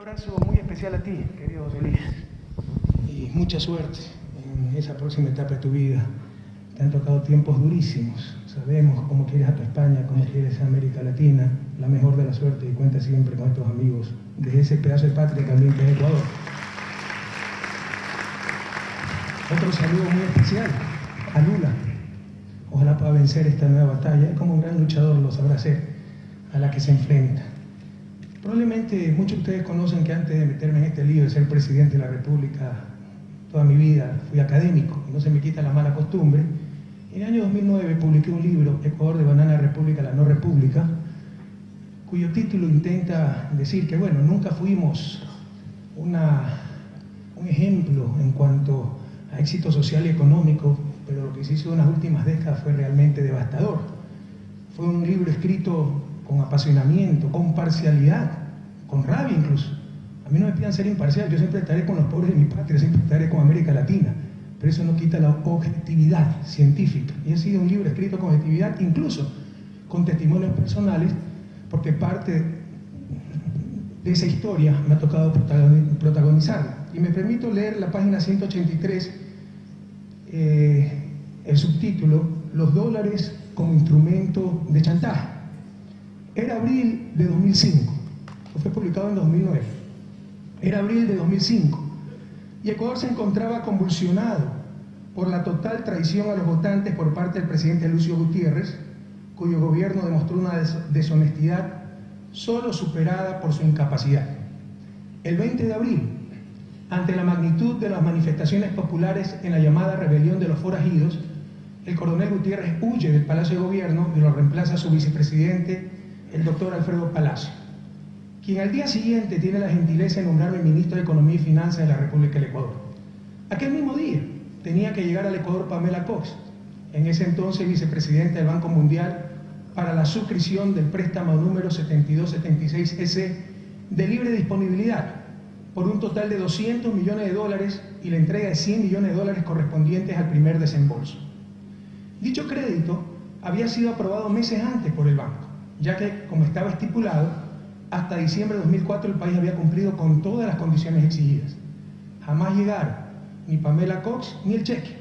abrazo muy especial a ti, querido José Luis, y mucha suerte en esa próxima etapa de tu vida. Te han tocado tiempos durísimos, sabemos cómo quieres a tu España, cómo quieres a América Latina, la mejor de la suerte, y cuenta siempre con estos amigos de ese pedazo de patria también que es Ecuador. Otro saludo muy especial a Lula. Ojalá pueda vencer esta nueva batalla, es como un gran luchador lo sabrá hacer, a la que se enfrenta. Probablemente muchos de ustedes conocen que antes de meterme en este lío de ser presidente de la República, toda mi vida fui académico, y no se me quita la mala costumbre. En el año 2009 publiqué un libro, Ecuador de Banana República, la no república, cuyo título intenta decir que, bueno, nunca fuimos un ejemplo en cuanto a éxito social y económico, pero lo que se hizo en las últimas décadas fue realmente devastador. Fue un libro escrito con apasionamiento, con parcialidad, con rabia incluso. A mí no me pidan ser imparcial, yo siempre estaré con los pobres de mi patria, siempre estaré con América Latina, pero eso no quita la objetividad científica. Y ha sido un libro escrito con objetividad, incluso con testimonios personales, porque parte de esa historia me ha tocado protagonizarla. Y me permito leer la página 183, el subtítulo, Los dólares como instrumento de chantaje. Era abril de 2005, fue publicado en 2009. Era abril de 2005 y Ecuador se encontraba convulsionado por la total traición a los votantes por parte del presidente Lucio Gutiérrez, cuyo gobierno demostró una deshonestidad solo superada por su incapacidad. El 20 de abril, ante la magnitud de las manifestaciones populares en la llamada rebelión de los forajidos, el coronel Gutiérrez huye del Palacio de Gobierno y lo reemplaza su vicepresidente, el doctor Alfredo Palacio, quien al día siguiente tiene la gentileza de nombrarme ministro de Economía y Finanzas de la República del Ecuador. Aquel mismo día tenía que llegar al Ecuador Pamela Cox, en ese entonces vicepresidenta del Banco Mundial, para la suscripción del préstamo número 7276S de libre disponibilidad, por un total de $200 millones y la entrega de $100 millones correspondientes al primer desembolso. Dicho crédito había sido aprobado meses antes por el banco, ya que, como estaba estipulado, hasta diciembre de 2004 el país había cumplido con todas las condiciones exigidas. Jamás llegaron ni Pamela Cox ni el cheque.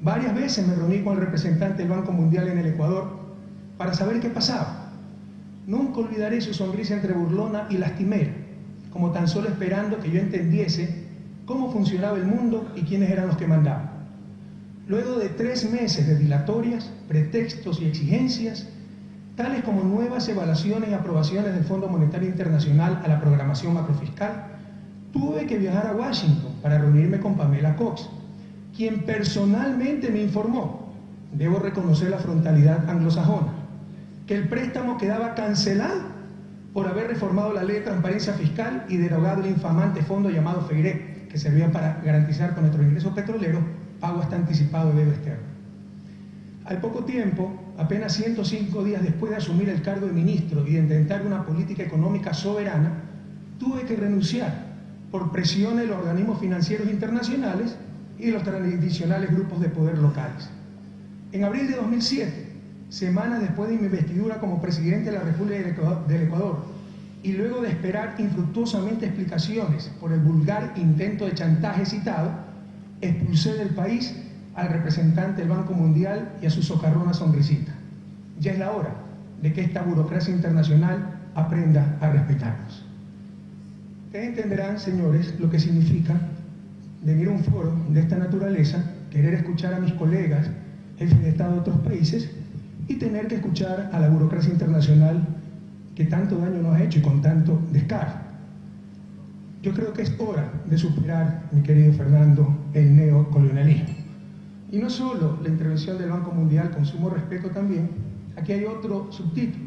Varias veces me reuní con el representante del Banco Mundial en el Ecuador para saber qué pasaba. Nunca olvidaré su sonrisa entre burlona y lastimera, como tan solo esperando que yo entendiese cómo funcionaba el mundo y quiénes eran los que mandaban. Luego de 3 meses de dilatorias, pretextos y exigencias, tales como nuevas evaluaciones y aprobaciones del Fondo Monetario Internacional a la programación macrofiscal, tuve que viajar a Washington para reunirme con Pamela Cox, quien personalmente me informó, debo reconocer la frontalidad anglosajona, que el préstamo quedaba cancelado por haber reformado la Ley de Transparencia Fiscal y derogado el infamante fondo llamado FEIRE, que servía para garantizar con nuestros ingresos petroleros pago hasta anticipado de deuda externa. Al poco tiempo, apenas 105 días después de asumir el cargo de ministro y de intentar una política económica soberana, tuve que renunciar por presiones de los organismos financieros internacionales y de los tradicionales grupos de poder locales. En abril de 2007, semanas después de mi investidura como presidente de la República del Ecuador, y luego de esperar infructuosamente explicaciones por el vulgar intento de chantaje citado, expulsé del país al representante del Banco Mundial y a su socarrona sonrisita. Ya es la hora de que esta burocracia internacional aprenda a respetarnos. Ustedes entenderán, señores, lo que significa venir a un foro de esta naturaleza, querer escuchar a mis colegas, jefes de Estado de otros países, y tener que escuchar a la burocracia internacional que tanto daño nos ha hecho y con tanto descaro. Yo creo que es hora de superar, mi querido Fernando, el neocolonialismo. Y no solo la intervención del Banco Mundial, con sumo respeto también, aquí hay otro subtítulo,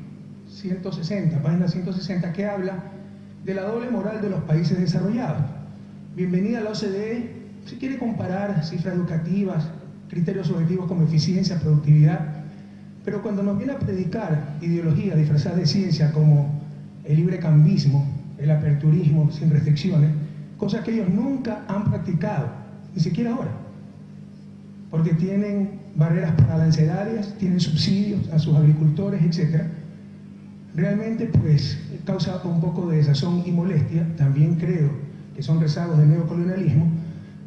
160, página 160, que habla de la doble moral de los países desarrollados. Bienvenida a la OCDE, si quiere comparar cifras educativas, criterios objetivos como eficiencia, productividad, pero cuando nos viene a predicar ideología disfrazada de ciencia como el librecambismo, el aperturismo sin restricciones, cosas que ellos nunca han practicado, ni siquiera ahora, porque tienen barreras arancelarias, tienen subsidios a sus agricultores, etc. realmente pues causa un poco de desazón y molestia. También creo que son rezagos del neocolonialismo,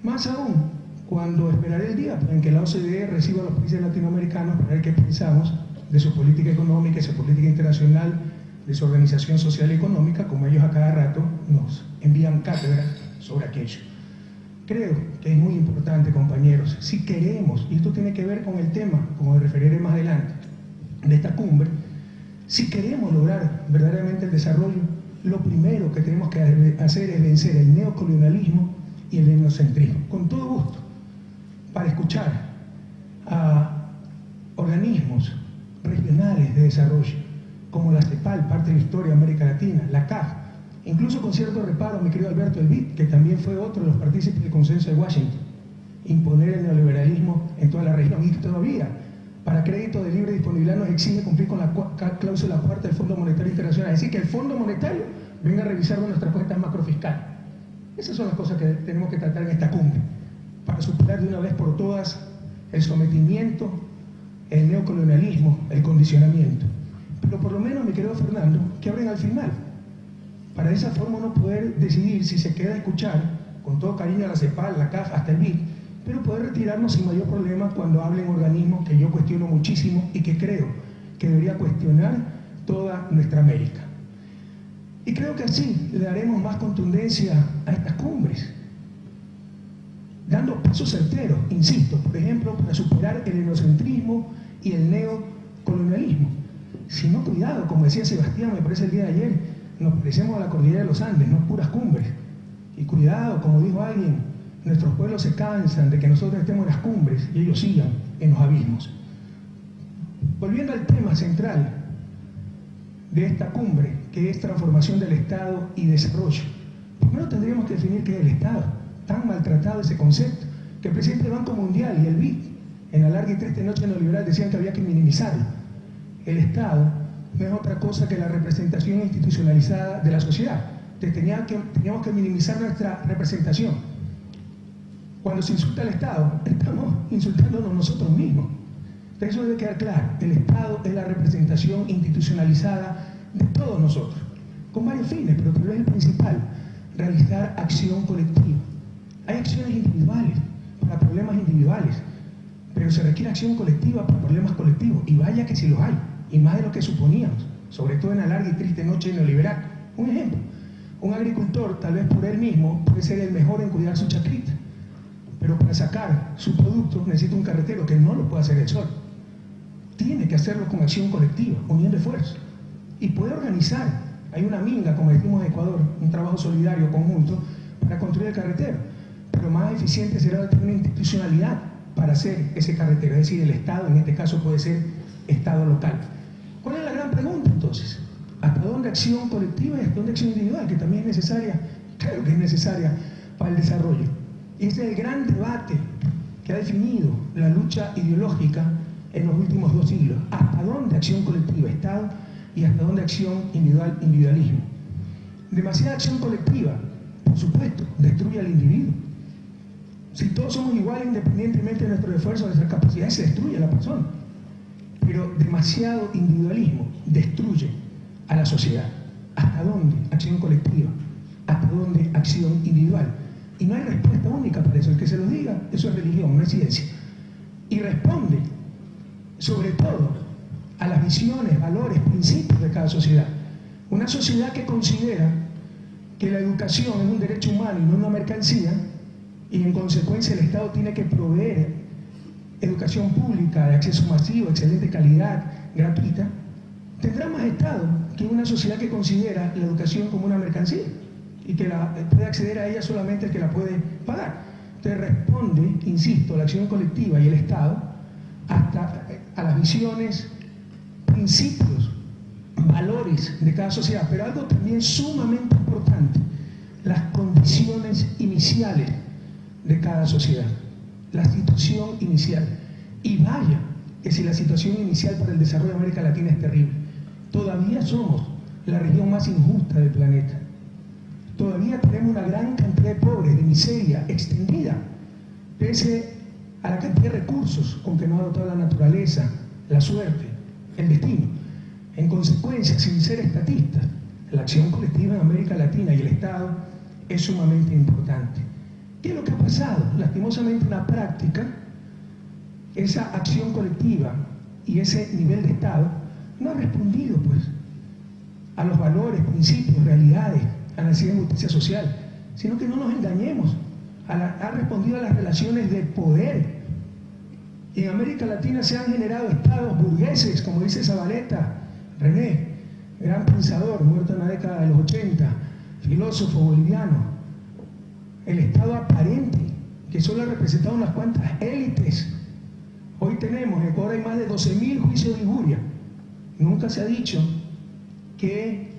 más aún cuando esperaré el día en que la OCDE reciba a los países latinoamericanos para ver qué pensamos de su política económica, de su política internacional, de su organización social y económica, como ellos a cada rato nos envían cátedra sobre aquello. Creo que es muy importante, compañeros, si queremos, y esto tiene que ver con el tema, como me referiré más adelante, de esta cumbre, si queremos lograr verdaderamente el desarrollo, lo primero que tenemos que hacer es vencer el neocolonialismo y el etnocentrismo. Con todo gusto, para escuchar a organismos regionales de desarrollo, como la CEPAL, parte de la historia de América Latina, la CAF, incluso con cierto reparo, mi querido Alberto El BID, que también fue otro de los partícipes del consenso de Washington, imponer el neoliberalismo en toda la región, y todavía, para crédito de libre disponibilidad, nos exige cumplir con la cláusula cuarta del Fondo Monetario Internacional, es decir, que el Fondo Monetario venga a revisar nuestras cuentas macrofiscales. Esas son las cosas que tenemos que tratar en esta cumbre, para superar de una vez por todas el sometimiento, el neocolonialismo, el condicionamiento. Pero por lo menos, mi querido Fernando, que abren al final, para de esa forma uno poder decidir si se queda a escuchar, con todo cariño a la CEPAL, la CAF, hasta el BID, pero poder retirarnos sin mayor problema cuando hablen organismos que yo cuestiono muchísimo y que creo que debería cuestionar toda nuestra América. Y creo que así le daremos más contundencia a estas cumbres, dando pasos certeros, insisto, por ejemplo, para superar el etnocentrismo y el neocolonialismo. Si no, cuidado, como decía Sebastián, me parece el día de ayer, nos parecemos a la cordillera de los Andes, no puras cumbres. Y cuidado, como dijo alguien, nuestros pueblos se cansan de que nosotros estemos en las cumbres y ellos sigan en los abismos. Volviendo al tema central de esta cumbre, que es transformación del Estado y desarrollo. Primero tendríamos que definir qué es el Estado, tan maltratado ese concepto, que el presidente del Banco Mundial y el BID, en la larga y triste noche neoliberal, decían que había que minimizarlo. El Estado no es otra cosa que la representación institucionalizada de la sociedad. Teníamos que minimizar nuestra representación. Cuando se insulta al Estado, estamos insultándonos nosotros mismos. Eso debe quedar claro. El Estado es la representación institucionalizada de todos nosotros, con varios fines, pero tal vez el principal, realizar acción colectiva. Hay acciones individuales para problemas individuales, pero se requiere acción colectiva para problemas colectivos, y vaya que si los hay, y más de lo que suponíamos, sobre todo en la larga y triste noche neoliberal. Un ejemplo, un agricultor, tal vez por él mismo, puede ser el mejor en cuidar su chacrita, pero para sacar su producto necesita un carretero que no lo puede hacer él solo. Tiene que hacerlo con acción colectiva, uniendo esfuerzos, y puede organizar. Hay una minga, como decimos en Ecuador, un trabajo solidario conjunto para construir el carretero, pero más eficiente será tener una institucionalidad para hacer ese carretero, es decir, el Estado, en este caso puede ser Estado local. ¿Cuál es la gran pregunta entonces? ¿Hasta dónde acción colectiva y hasta dónde acción individual? Que también es necesaria, creo que es necesaria para el desarrollo. Y ese es el gran debate que ha definido la lucha ideológica en los últimos 2 siglos. ¿Hasta dónde acción colectiva, Estado, y hasta dónde acción individual, individualismo? Demasiada acción colectiva, por supuesto, destruye al individuo. Si todos somos iguales independientemente de nuestros esfuerzos, de nuestras capacidades, se destruye a la persona. Pero demasiado individualismo destruye a la sociedad. ¿Hasta dónde acción colectiva? ¿Hasta dónde acción individual? Y no hay respuesta única para eso. El que se lo diga, eso es religión, no es ciencia. Y responde, sobre todo, a las visiones, valores, principios de cada sociedad. Una sociedad que considera que la educación es un derecho humano y no una mercancía, y en consecuencia el Estado tiene que proveer educación pública de acceso masivo, excelente calidad, gratuita, tendrá más Estado que una sociedad que considera la educación como una mercancía y que puede acceder a ella solamente el que la puede pagar. Entonces responde, insisto, la acción colectiva y el Estado hasta a las visiones, principios, valores de cada sociedad, pero algo también sumamente importante, las condiciones iniciales de cada sociedad, la situación inicial. Y vaya que si la situación inicial para el desarrollo de América Latina es terrible, todavía somos la región más injusta del planeta, todavía tenemos una gran cantidad de pobres, de miseria extendida, pese a la cantidad de recursos con que nos ha dotado la naturaleza, la suerte, el destino. En consecuencia, sin ser estatistas, la acción colectiva en América Latina y el Estado es sumamente importante. ¿Qué es lo que ha pasado? Lastimosamente, una práctica, esa acción colectiva y ese nivel de Estado no ha respondido, pues, a los valores, principios, realidades, a la necesidad de justicia social, sino que no nos engañemos, ha respondido a las relaciones de poder. Y en América Latina se han generado estados burgueses, como dice Zabaleta, René, gran pensador, muerto en la década de los 80, filósofo boliviano. El estado aparente, que solo ha representado unas cuantas élites. Hoy tenemos, en Ecuador hay más de 12.000 juicios de injuria. Nunca se ha dicho que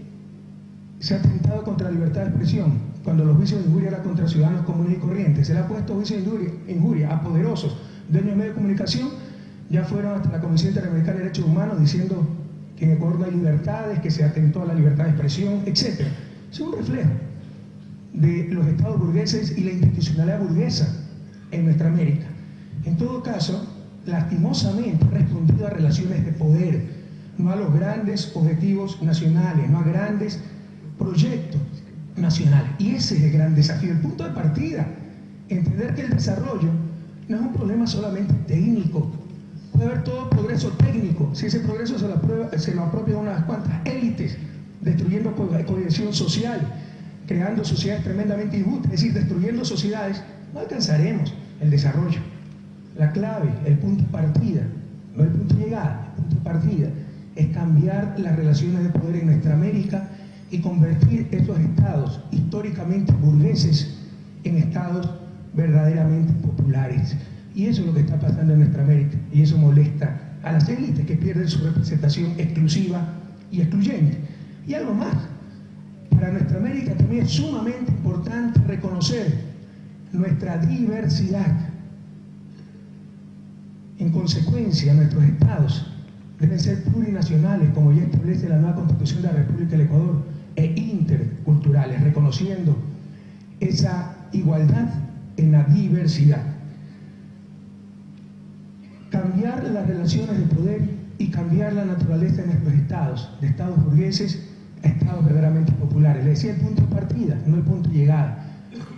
se ha atentado contra la libertad de expresión, cuando los juicios de injuria eran contra ciudadanos comunes y corrientes. Se le ha puesto juicios de injuria a poderosos dueños de medios de comunicación. Ya fueron hasta la Comisión Interamericana de Derechos Humanos diciendo que en Ecuador no hay libertades, que se atentó a la libertad de expresión, etc. Es un reflejo de los estados burgueses y la institucionalidad burguesa en nuestra América. En todo caso, lastimosamente ha respondido a relaciones de poder, no a los grandes objetivos nacionales, no a grandes proyectos nacionales. Y ese es el gran desafío, el punto de partida. Entender que el desarrollo no es un problema solamente técnico. Puede haber todo progreso técnico, si ese progreso se lo apropia unas cuantas élites, destruyendo cohesión social, creando sociedades tremendamente injustas, es decir, destruyendo sociedades, no alcanzaremos el desarrollo. La clave, el punto de partida, no el punto de llegada, el punto de partida, es cambiar las relaciones de poder en nuestra América y convertir estos estados históricamente burgueses en estados verdaderamente populares. Y eso es lo que está pasando en nuestra América, y eso molesta a las élites que pierden su representación exclusiva y excluyente. Y algo más, para nuestra América también es sumamente importante reconocer nuestra diversidad. En consecuencia, nuestros estados deben ser plurinacionales, como ya establece la nueva Constitución de la República del Ecuador, e interculturales, reconociendo esa igualdad en la diversidad. Cambiar las relaciones de poder y cambiar la naturaleza de nuestros estados, de estados burgueses a estados verdaderamente populares. Le decía el punto de partida, no el punto de llegada.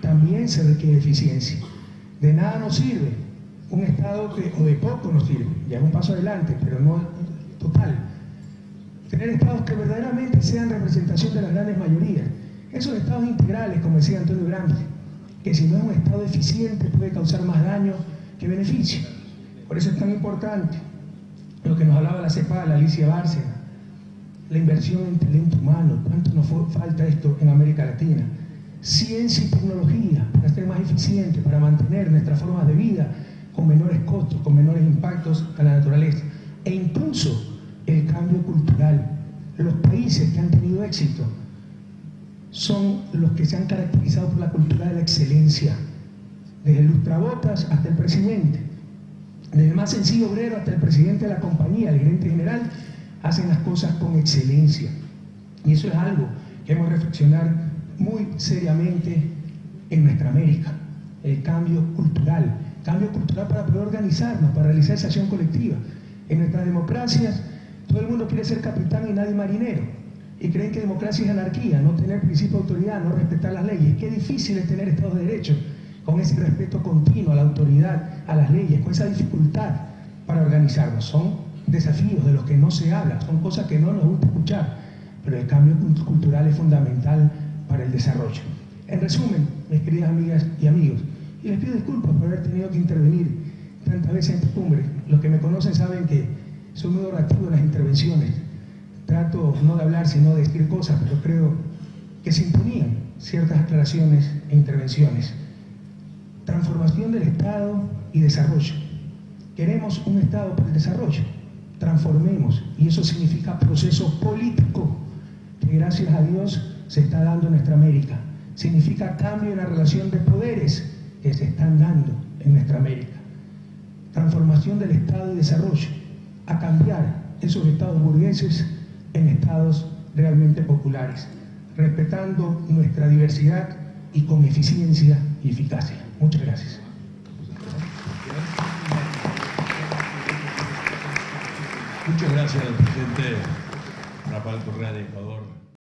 También se requiere eficiencia. De nada nos sirve un estado que, o de poco nos sirve, ya es un paso adelante, pero no total. Tener estados que verdaderamente sean representación de las grandes mayorías. Esos estados integrales, como decía Antonio Gramsci, que si no es un estado eficiente puede causar más daño que beneficio. Por eso es tan importante lo que nos hablaba la CEPAL, Alicia Bárcena, la inversión en talento humano. ¿Cuánto nos falta esto en América Latina? Ciencia y tecnología para ser más eficientes, para mantener nuestras formas de vida con menores costos, con menores impactos a la naturaleza. E incluso el cambio cultural. Los países que han tenido éxito son los que se han caracterizado por la cultura de la excelencia. Desde el lustrabotas hasta el presidente, desde el más sencillo obrero hasta el presidente de la compañía, el gerente general, hacen las cosas con excelencia. Y eso es algo que hemos de reflexionar muy seriamente en nuestra América. El cambio cultural para poder organizarnos, para realizar esa acción colectiva. En nuestras democracias, todo el mundo quiere ser capitán y nadie marinero. Y creen que democracia es anarquía, no tener principio de autoridad, no respetar las leyes. Qué difícil es tener Estados de Derecho, con ese respeto continuo a la autoridad, a las leyes, con esa dificultad para organizarnos. Son desafíos de los que no se habla, son cosas que no nos gusta escuchar, pero el cambio cultural es fundamental para el desarrollo. En resumen, mis queridas amigas y amigos, y les pido disculpas por haber tenido que intervenir tantas veces en esta cumbre. Los que me conocen saben que soy muy orativo en las intervenciones. Trato no de hablar, sino de decir cosas, pero creo que se imponían ciertas aclaraciones e intervenciones. Transformación del Estado y desarrollo. Queremos un Estado para el desarrollo. Transformemos, y eso significa proceso político, que gracias a Dios se está dando en nuestra América. Significa cambio en la relación de poderes que se están dando en nuestra América. Transformación del Estado y desarrollo, a cambiar esos estados burgueses en estados realmente populares, respetando nuestra diversidad y con eficiencia y eficacia. Muchas gracias. Muchas gracias, presidente Rafael Correa de Ecuador.